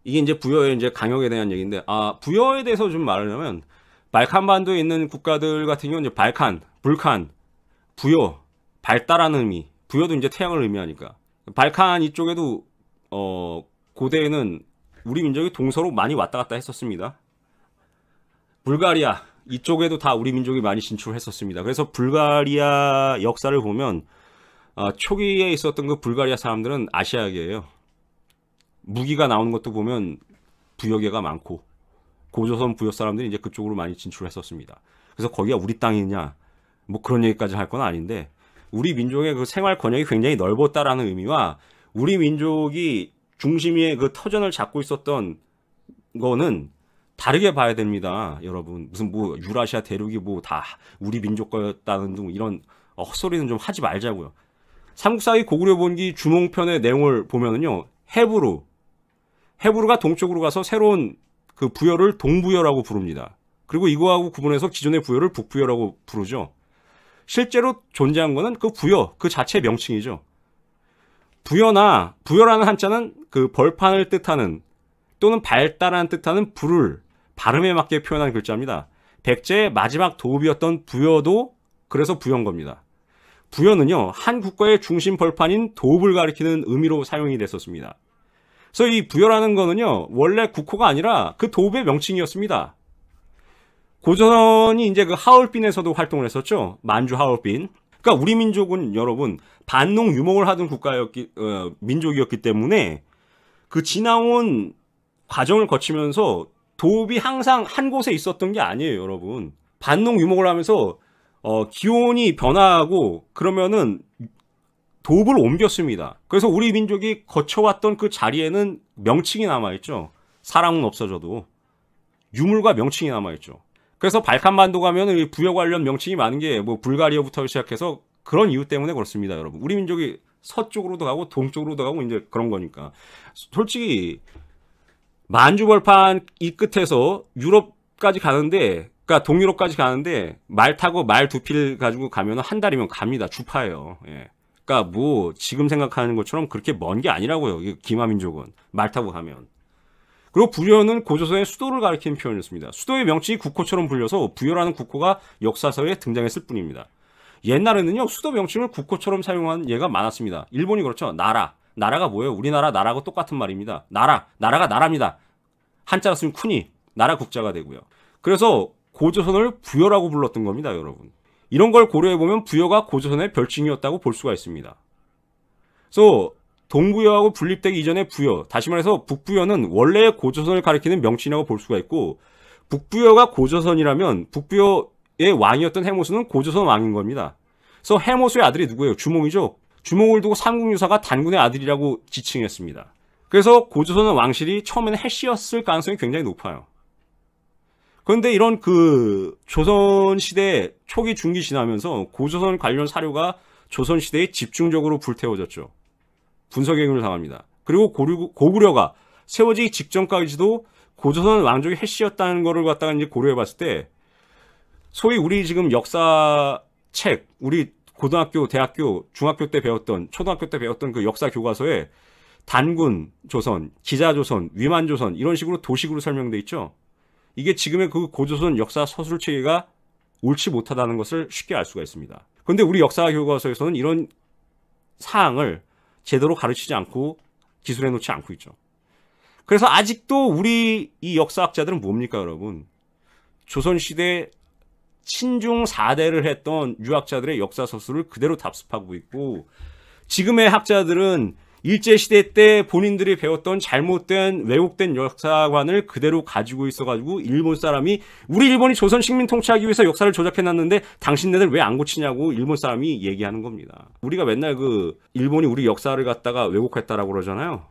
이게 이제 부여의 이제 강역에 대한 얘기인데, 부여에 대해서 좀 말하려면, 발칸반도에 있는 국가들 같은 경우는 이제 발칸, 불칸, 부여, 밝다라는 의미, 부여도 이제 태양을 의미하니까. 발칸 이쪽에도, 고대에는 우리 민족이 동서로 많이 왔다 갔다 했었습니다. 불가리아, 이쪽에도 다 우리 민족이 많이 진출했었습니다. 그래서 불가리아 역사를 보면, 초기에 있었던 그 불가리아 사람들은 아시아계예요. 무기가 나오는 것도 보면 부여계가 많고 고조선 부여 사람들이 이제 그쪽으로 많이 진출했었습니다. 그래서 거기가 우리 땅이냐 뭐 그런 얘기까지 할 건 아닌데 우리 민족의 그 생활 권역이 굉장히 넓었다라는 의미와 우리 민족이 중심의 그 터전을 잡고 있었던 거는 다르게 봐야 됩니다, 여러분. 무슨 뭐 유라시아 대륙이 뭐 다 우리 민족 거였다는 등 이런 헛소리는 좀 하지 말자고요. 삼국사기 고구려 본기 주몽편의 내용을 보면은요, 헤브루가 동쪽으로 가서 새로운 그 부여를 동부여라고 부릅니다. 그리고 이거하고 구분해서 기존의 부여를 북부여라고 부르죠. 실제로 존재한 거는 그 부여, 그 자체의 명칭이죠. 부여라는 한자는 그 벌판을 뜻하는 또는 밝다라는 뜻하는 불을 발음에 맞게 표현한 글자입니다. 백제의 마지막 도읍이었던 부여도 그래서 부여인 겁니다. 부여는요, 한 국가의 중심 벌판인 도읍을 가리키는 의미로 사용이 됐었습니다. 그래서 이 부여라는 거는요, 원래 국호가 아니라 그 도읍의 명칭이었습니다. 고전이 이제 그 하얼빈에서도 활동을 했었죠. 만주 하얼빈. 그러니까 우리 민족은 여러분, 반농 유목을 하던 민족이었기 때문에 그 지나온 과정을 거치면서 도읍이 항상 한 곳에 있었던 게 아니에요, 여러분. 반농 유목을 하면서 기온이 변화하고 그러면은 도읍을 옮겼습니다. 그래서 우리 민족이 거쳐왔던 그 자리에는 명칭이 남아있죠. 사람은 없어져도 유물과 명칭이 남아있죠. 그래서 발칸반도 가면은 부여 관련 명칭이 많은 게 뭐 불가리아부터 시작해서 그런 이유 때문에 그렇습니다, 여러분. 우리 민족이 서쪽으로도 가고 동쪽으로도 가고 이제 그런 거니까. 솔직히 만주 벌판 이 끝에서 유럽까지 가는데, 그러니까 동유럽까지 가는데 말 타고 말 두 필 가지고 가면 한 달이면 갑니다. 주파예요. 예. 그러니까 뭐 지금 생각하는 것처럼 그렇게 먼 게 아니라고요. 기마민족은 말 타고 가면. 그리고 부여는 고조선의 수도를 가리키는 표현이었습니다. 수도의 명칭이 국호처럼 불려서 부여라는 국호가 역사서에 등장했을 뿐입니다. 옛날에는요, 수도 명칭을 국호처럼 사용한 예가 많았습니다. 일본이 그렇죠. 나라가 뭐예요? 우리나라 나라하고 똑같은 말입니다. 나라가 나라입니다. 한자로 쓰면 쿠니, 나라 국자가 되고요. 그래서 고조선을 부여라고 불렀던 겁니다, 여러분. 이런 걸 고려해보면 부여가 고조선의 별칭이었다고 볼 수가 있습니다. 그래서 동부여하고 분립되기 이전의 부여, 다시 말해서 북부여는 원래의 고조선을 가리키는 명칭이라고 볼 수가 있고, 북부여가 고조선이라면 북부여의 왕이었던 해모수는 고조선 왕인 겁니다. 그래서 해모수의 아들이 누구예요? 주몽이죠. 주몽을 두고 삼국유사가 단군의 아들이라고 지칭했습니다. 그래서 고조선 왕실이 처음에는 해씨였을 가능성이 굉장히 높아요. 그런데 이런 그 조선시대 초기 중기 지나면서 고조선 관련 사료가 조선시대에 집중적으로 불태워졌죠. 분석행위를 당합니다. 그리고 고구려가 세워지기 직전까지도 고조선 왕족이 해씨였다는 거를 갖다가 이제 고려해봤을 때, 소위 우리 지금 역사책, 우리 고등학교, 대학교, 중학교 때 배웠던, 초등학교 때 배웠던 그 역사 교과서에 단군 조선, 기자 조선, 위만 조선 이런 식으로 도식으로 설명돼 있죠. 이게 지금의 그 고조선 역사 서술 체계가 옳지 못하다는 것을 쉽게 알 수가 있습니다. 그런데 우리 역사 교과서에서는 이런 사항을 제대로 가르치지 않고 기술해 놓지 않고 있죠. 그래서 아직도 우리 이 역사학자들은 뭡니까, 여러분? 조선시대 친중 4대를 했던 유학자들의 역사 서술을 그대로 답습하고 있고, 지금의 학자들은 일제시대 때 본인들이 배웠던 잘못된 왜곡된 역사관을 그대로 가지고 있어가지고 일본 사람이 우리 일본이 조선 식민 통치하기 위해서 역사를 조작해놨는데 당신네들 왜 안 고치냐고 일본 사람이 얘기하는 겁니다. 우리가 맨날 그 일본이 우리 역사를 갖다가 왜곡했다라고 그러잖아요.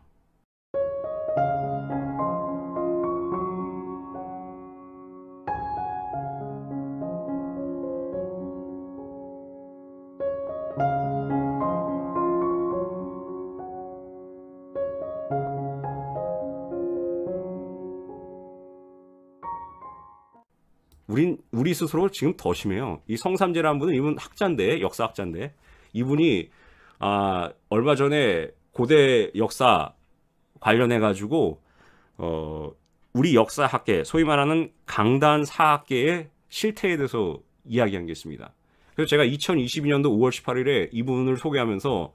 우리 스스로 지금 더 심해요. 이 성삼재라는 분은, 이분 학자인데, 역사학자인데, 이분이 얼마 전에 고대 역사 관련해가지고 우리 역사학계, 소위 말하는 강단 사학계의 실태에 대해서 이야기한 게 있습니다. 그래서 제가 2022년도 5월 18일에 이분을 소개하면서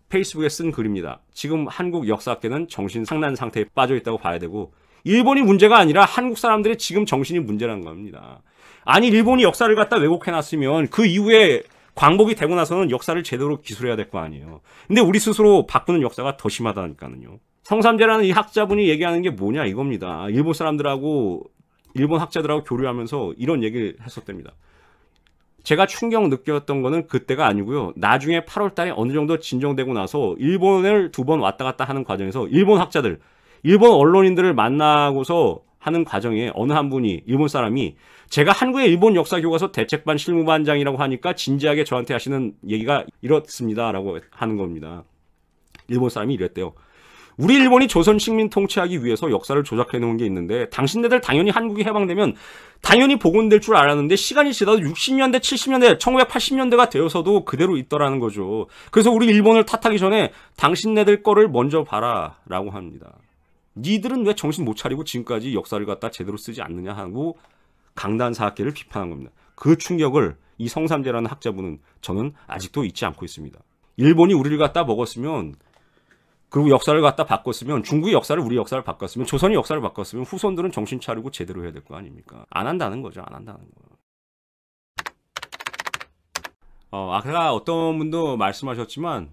페이스북에 쓴 글입니다. 지금 한국 역사학계는 정신 상난 상태에 빠져 있다고 봐야 되고, 일본이 문제가 아니라 한국 사람들의 지금 정신이 문제라는 겁니다. 아니, 일본이 역사를 갖다 왜곡해놨으면 그 이후에 광복이 되고 나서는 역사를 제대로 기술해야 될 거 아니에요. 근데 우리 스스로 바꾸는 역사가 더 심하다니까요. 성삼재라는 이 학자분이 얘기하는 게 뭐냐 이겁니다. 일본 사람들하고, 일본 학자들하고 교류하면서 이런 얘기를 했었답니다. 제가 충격 느꼈던 거는 그때가 아니고요. 나중에 8월 달에 어느 정도 진정되고 나서 일본을 2번 왔다 갔다 하는 과정에서 일본 학자들, 일본 언론인들을 만나고서 하는 과정에 어느 한 분이, 일본 사람이 제가 한국의 일본 역사 교과서 대책반 실무반장이라고 하니까 진지하게 저한테 하시는 얘기가 이렇습니다라고 하는 겁니다. 일본 사람이 이랬대요. 우리 일본이 조선 식민 통치하기 위해서 역사를 조작해 놓은 게 있는데, 당신네들 당연히 한국이 해방되면 당연히 복원될 줄 알았는데 시간이 지나도 60년대, 70년대, 1980년대가 되어서도 그대로 있더라는 거죠. 그래서 우리 일본을 탓하기 전에 당신네들 거를 먼저 봐라 라고 합니다. 니들은 왜 정신 못 차리고 지금까지 역사를 갖다 제대로 쓰지 않느냐 하고 강단사학계를 비판한 겁니다. 그 충격을 이 성삼재라는 학자분은 저는 아직도 잊지 않고 있습니다. 일본이 우리를 갖다 먹었으면, 그리고 역사를 갖다 바꿨으면, 중국의 역사를 우리 역사를 바꿨으면, 조선의 역사를 바꿨으면 후손들은 정신 차리고 제대로 해야 될 거 아닙니까? 안 한다는 거죠. 안 한다는 거. 아까 어떤 분도 말씀하셨지만,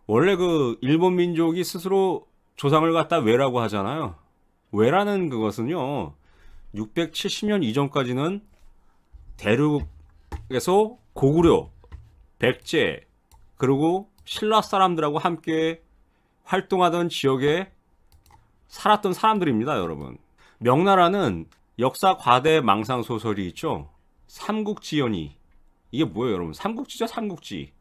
원래 그 일본 민족이 스스로 조상을 갖다 왜라고 하잖아요. 왜라는 그것은요, 670년 이전까지는 대륙에서 고구려, 백제, 그리고 신라 사람들하고 함께 활동하던 지역에 살았던 사람들입니다, 여러분. 명나라는 역사 과대 망상 소설이 있죠. 삼국지연이. 이게 뭐예요, 여러분? 삼국지죠, 삼국지.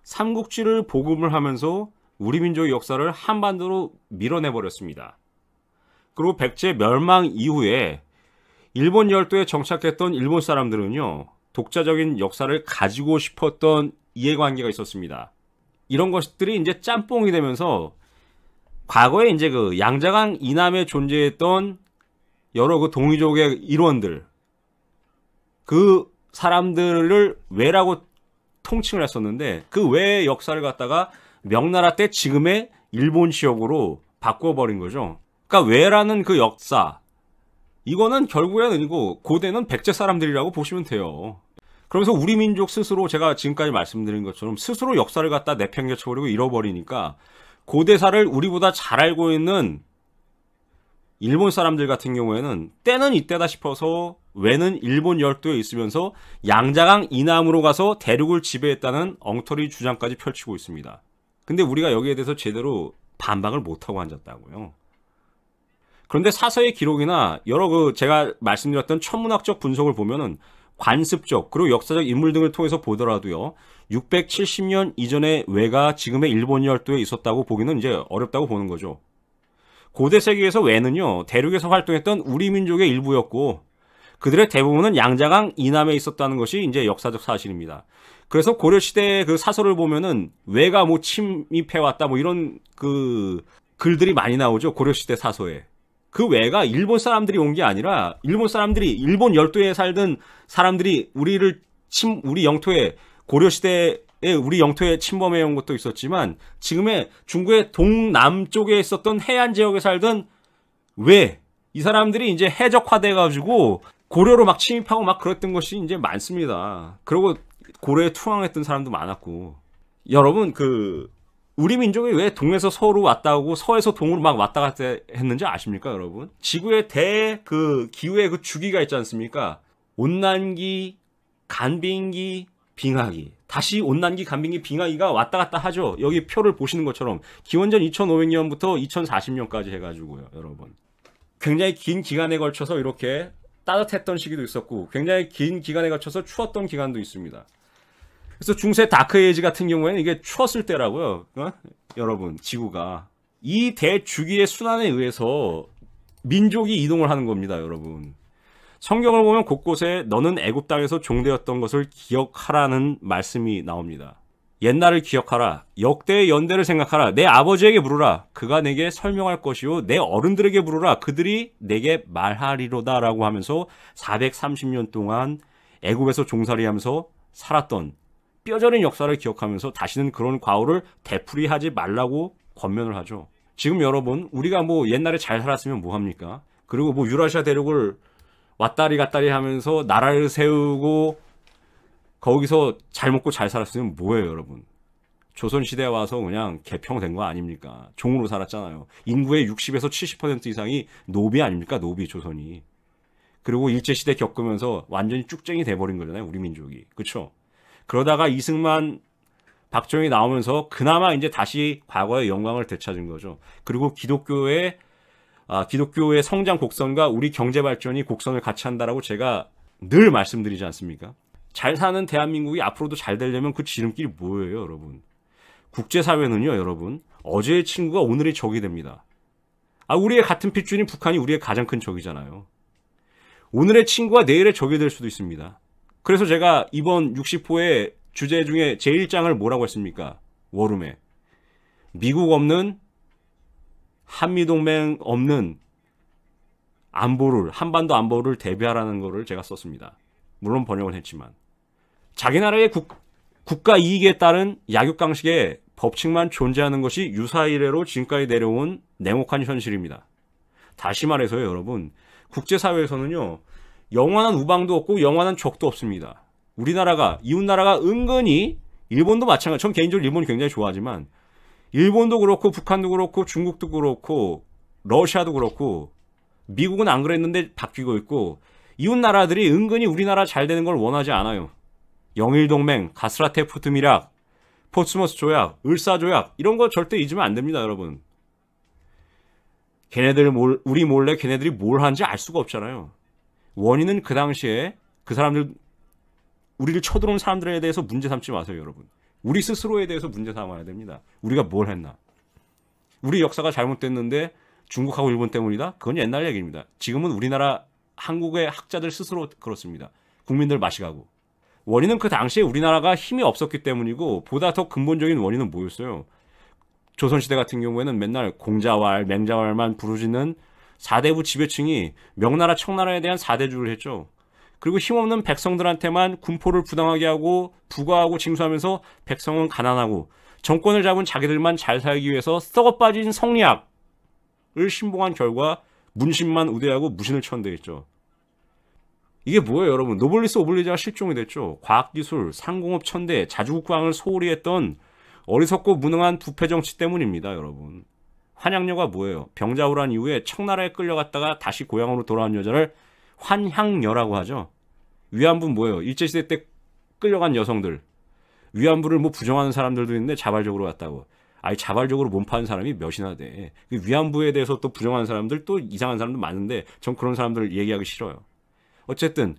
삼국지를 복음을 하면서 우리 민족의 역사를 한반도로 밀어내버렸습니다. 그리고 백제 멸망 이후에 일본 열도에 정착했던 일본 사람들은요, 독자적인 역사를 가지고 싶었던 이해관계가 있었습니다. 이런 것들이 이제 짬뽕이 되면서 과거에 이제 그 양자강 이남에 존재했던 여러 그 동이족의 일원들, 그 사람들을 왜라고 통칭을 했었는데, 그 왜의 역사를 갖다가 명나라 때 지금의 일본 지역으로 바꿔버린 거죠. 그러니까 왜라는 그 역사, 이거는 결국에는 이거 고대는 백제 사람들이라고 보시면 돼요. 그러면서 우리 민족 스스로, 제가 지금까지 말씀드린 것처럼 스스로 역사를 갖다 내팽개쳐버리고 잃어버리니까, 고대사를 우리보다 잘 알고 있는 일본 사람들 같은 경우에는 때는 이때다 싶어서 왜는 일본 열도에 있으면서 양자강 이남으로 가서 대륙을 지배했다는 엉터리 주장까지 펼치고 있습니다. 근데 우리가 여기에 대해서 제대로 반박을 못하고 앉았다고요. 그런데 사서의 기록이나 여러 그 제가 말씀드렸던 천문학적 분석을 보면은 관습적, 그리고 역사적 인물 등을 통해서 보더라도요, 670년 이전의 왜가 지금의 일본 열도에 있었다고 보기는 이제 어렵다고 보는 거죠. 고대 세계에서 왜는요, 대륙에서 활동했던 우리 민족의 일부였고, 그들의 대부분은 양자강 이남에 있었다는 것이 이제 역사적 사실입니다. 그래서 고려시대의 그 사설을 보면은 왜가 뭐 침입해왔다 뭐 이런 그 글들이 많이 나오죠, 고려시대 사서에. 그 왜가 일본 사람들이 온 게 아니라, 일본 사람들이, 일본 열도에 살던 사람들이 우리 영토에, 고려시대에 우리 영토에 침범해 온 것도 있었지만, 지금의 중국의 동남쪽에 있었던 해안 지역에 살던 왜, 이 사람들이 이제 해적화돼가지고 고려로 막 침입하고 막 그랬던 것이 이제 많습니다. 그리고 고려에 투항했던 사람도 많았고. 여러분, 우리 민족이 왜 동에서 서로 왔다 오고 서에서 동으로 막 왔다 갔다 했는지 아십니까, 여러분? 지구의 기후의 그 주기가 있지 않습니까? 온난기, 간빙기, 빙하기. 다시 온난기, 간빙기, 빙하기가 왔다 갔다 하죠. 여기 표를 보시는 것처럼 기원전 2500년부터 2040년까지 해가지고요, 여러분. 굉장히 긴 기간에 걸쳐서 이렇게 따뜻했던 시기도 있었고, 굉장히 긴 기간에 걸쳐서 추웠던 기간도 있습니다. 그래서 중세 다크에이지 같은 경우에는 이게 추웠을 때라고요. 여러분, 지구가. 이 대주기의 순환에 의해서 민족이 이동을 하는 겁니다, 여러분. 성경을 보면 곳곳에 너는 애굽 땅에서 종되었던 것을 기억하라는 말씀이 나옵니다. 옛날을 기억하라. 역대의 연대를 생각하라. 내 아버지에게 물으라. 그가 내게 설명할 것이요. 내 어른들에게 물으라. 그들이 내게 말하리로다. 라고 하면서 430년 동안 애굽에서 종살이하면서 살았던 뼈저린 역사를 기억하면서 다시는 그런 과오를 되풀이하지 말라고 권면을 하죠. 지금 여러분, 우리가 뭐 옛날에 잘 살았으면 뭐합니까? 그리고 뭐 유라시아 대륙을 왔다리 갔다리 하면서 나라를 세우고 거기서 잘 먹고 잘 살았으면 뭐예요, 여러분? 조선시대에 와서 그냥 개평된 거 아닙니까? 종으로 살았잖아요. 인구의 60에서 70% 이상이 노비 아닙니까? 노비, 조선이. 그리고 일제시대 겪으면서 완전히 쭉쟁이 돼버린 거잖아요, 우리 민족이. 그쵸? 그러다가 이승만, 박정희 나오면서 그나마 이제 다시 과거의 영광을 되찾은 거죠. 그리고 기독교의 성장 곡선과 우리 경제 발전이 곡선을 같이 한다라고 제가 늘 말씀드리지 않습니까? 잘 사는 대한민국이 앞으로도 잘 되려면 그 지름길이 뭐예요, 여러분? 국제사회는요, 여러분, 어제의 친구가 오늘의 적이 됩니다. 우리의 같은 핏줄인 북한이 우리의 가장 큰 적이잖아요. 오늘의 친구가 내일의 적이 될 수도 있습니다. 그래서 제가 이번 60호의 주제 중에 제1장을 뭐라고 했습니까? 워룸에. 미국 없는, 한미동맹 없는 한반도 안보를 대비하라는 거를 제가 썼습니다. 물론 번역은 했지만. 자기 나라의 국가 이익에 따른 약육강식의 법칙만 존재하는 것이 유사 이래로 지금까지 내려온 냉혹한 현실입니다. 다시 말해서요, 여러분, 국제사회에서는요, 영원한 우방도 없고 영원한 적도 없습니다. 우리나라가, 이웃나라가 은근히, 일본도 마찬가지, 전 개인적으로 일본을 굉장히 좋아하지만 일본도 그렇고 북한도 그렇고 중국도 그렇고 러시아도 그렇고 미국은 안 그랬는데 바뀌고 있고, 이웃나라들이 은근히 우리나라 잘 되는 걸 원하지 않아요. 영일동맹, 가스라테프트 미락, 포츠머스 조약, 을사조약, 이런 거 절대 잊으면 안 됩니다, 여러분. 우리 몰래 걔네들이 뭘 하는지 알 수가 없잖아요. 원인은 그 당시에 그 사람들, 우리를 쳐들어온 사람들에 대해서 문제 삼지 마세요, 여러분. 우리 스스로에 대해서 문제 삼아야 됩니다. 우리가 뭘 했나. 우리 역사가 잘못됐는데 중국하고 일본 때문이다? 그건 옛날 얘기입니다. 지금은 우리나라, 한국의 학자들 스스로 그렇습니다. 국민들 마시가고. 원인은 그 당시에 우리나라가 힘이 없었기 때문이고, 보다 더 근본적인 원인은 뭐였어요? 조선시대 같은 경우에는 맨날 공자왈, 맹자왈만 부르짖는 4대부 지배층이 명나라, 청나라에 대한 4대주를 했죠. 그리고 힘없는 백성들한테만 군포를 부당하게 하고 부과하고 징수하면서 백성은 가난하고 정권을 잡은 자기들만 잘 살기 위해서 썩어빠진 성리학을 신봉한 결과 문신만 우대하고 무신을 천대했죠. 이게 뭐예요, 여러분? 노블리스 오블리주가 실종이 됐죠. 과학기술, 상공업 천대, 자주국방을 소홀히 했던 어리석고 무능한 부패 정치 때문입니다, 여러분. 환양녀가 뭐예요? 병자호란 이후에 청나라에 끌려갔다가 다시 고향으로 돌아온 여자를 환향녀라고 하죠. 위안부 뭐예요? 일제시대 때 끌려간 여성들. 위안부를 뭐 부정하는 사람들도 있는데 자발적으로 갔다고. 자발적으로 몸 파는 사람이 몇이나 돼. 위안부에 대해서 또 부정하는 사람들, 또 이상한 사람도 많은데 전 그런 사람들 얘기하기 싫어요. 어쨌든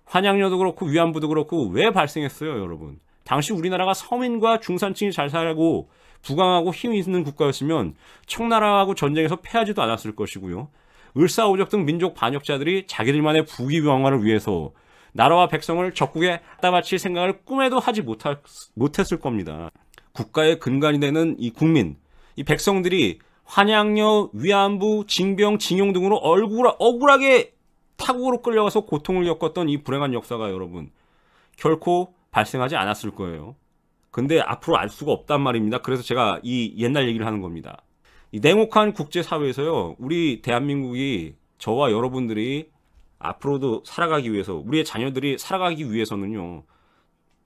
환양녀도 그렇고 위안부도 그렇고 왜 발생했어요, 여러분? 당시 우리나라가 서민과 중산층이 잘 살고 부강하고 힘이 있는 국가였으면 청나라하고 전쟁에서 패하지도 않았을 것이고요. 을사오적 등 민족 반역자들이 자기들만의 부귀영화를 위해서 나라와 백성을 적국에 갖다 바칠 생각을 꿈에도 하지 못했을 겁니다. 국가의 근간이 되는 이 국민, 이 백성들이 환양녀, 위안부, 징병, 징용 등으로 억울하게 타국으로 끌려가서 고통을 겪었던 이 불행한 역사가 여러분 결코 발생하지 않았을 거예요. 근데 앞으로 알 수가 없단 말입니다. 그래서 제가 이 옛날 얘기를 하는 겁니다. 이 냉혹한 국제사회에서요, 우리 대한민국이, 저와 여러분들이 앞으로도 살아가기 위해서, 우리의 자녀들이 살아가기 위해서는요,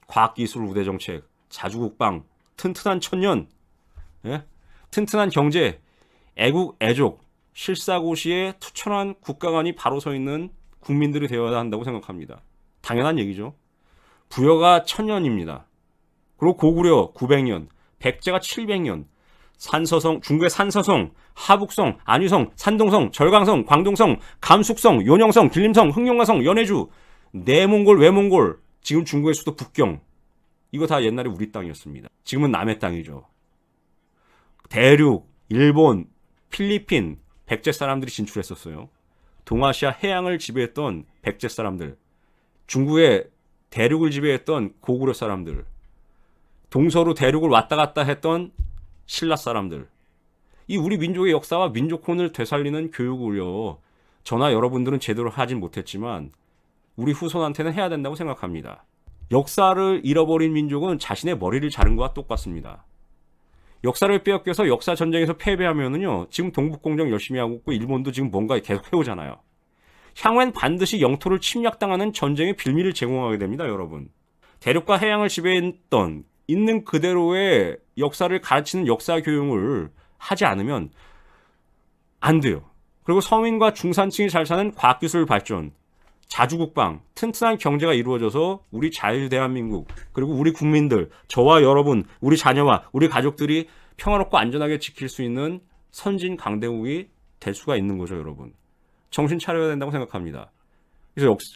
과학기술 우대정책, 자주국방, 튼튼한 천년, 튼튼한 경제, 애국, 애족, 실사고시에 투철한 국가관이 바로 서 있는 국민들이 되어야 한다고 생각합니다. 당연한 얘기죠. 부여가 1000년입니다. 그리고 고구려 900년, 백제가 700년, 산서성, 중국의 산서성, 하북성, 안유성, 산동성, 절강성, 광동성, 감숙성, 요녕성, 길림성, 흥룡가성, 연해주, 내몽골, 외몽골, 지금 중국의 수도 북경, 이거 다 옛날에 우리 땅이었습니다. 지금은 남의 땅이죠. 대륙, 일본, 필리핀, 백제 사람들이 진출했었어요. 동아시아 해양을 지배했던 백제 사람들, 중국의 대륙을 지배했던 고구려 사람들, 동서로 대륙을 왔다 갔다 했던 신라 사람들. 이 우리 민족의 역사와 민족혼을 되살리는 교육을요. 저나 여러분들은 제대로 하진 못했지만 우리 후손한테는 해야 된다고 생각합니다. 역사를 잃어버린 민족은 자신의 머리를 자른 것과 똑같습니다. 역사를 빼앗겨서 역사 전쟁에서 패배하면은요. 지금 동북공정 열심히 하고 있고 일본도 지금 뭔가 계속 해오잖아요. 향후엔 반드시 영토를 침략당하는 전쟁의 빌미를 제공하게 됩니다, 여러분. 대륙과 해양을 지배했던 있는 그대로의 역사를 가르치는 역사 교육을 하지 않으면 안 돼요. 그리고 서민과 중산층이 잘 사는 과학기술 발전, 자주국방, 튼튼한 경제가 이루어져서 우리 자유 대한민국, 그리고 우리 국민들, 저와 여러분, 우리 자녀와 우리 가족들이 평화롭고 안전하게 지킬 수 있는 선진 강대국이 될 수가 있는 거죠, 여러분. 정신 차려야 된다고 생각합니다.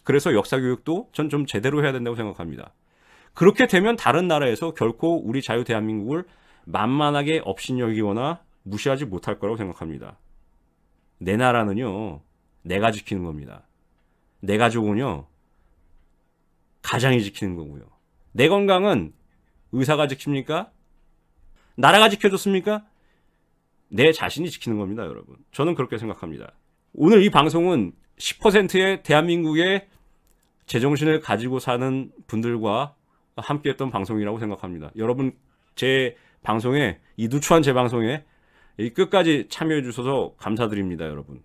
그래서 역사 교육도 전 좀 제대로 해야 된다고 생각합니다. 그렇게 되면 다른 나라에서 결코 우리 자유 대한민국을 만만하게 업신여기거나 무시하지 못할 거라고 생각합니다. 내 나라는요, 내가 지키는 겁니다. 내 가족은요, 가장이 지키는 거고요. 내 건강은 의사가 지킵니까? 나라가 지켜줬습니까? 내 자신이 지키는 겁니다, 여러분. 저는 그렇게 생각합니다. 오늘 이 방송은 10%의 대한민국의 제정신을 가지고 사는 분들과 함께했던 방송이라고 생각합니다. 여러분, 제 방송에, 이 누추한 제 방송에 끝까지 참여해 주셔서 감사드립니다, 여러분.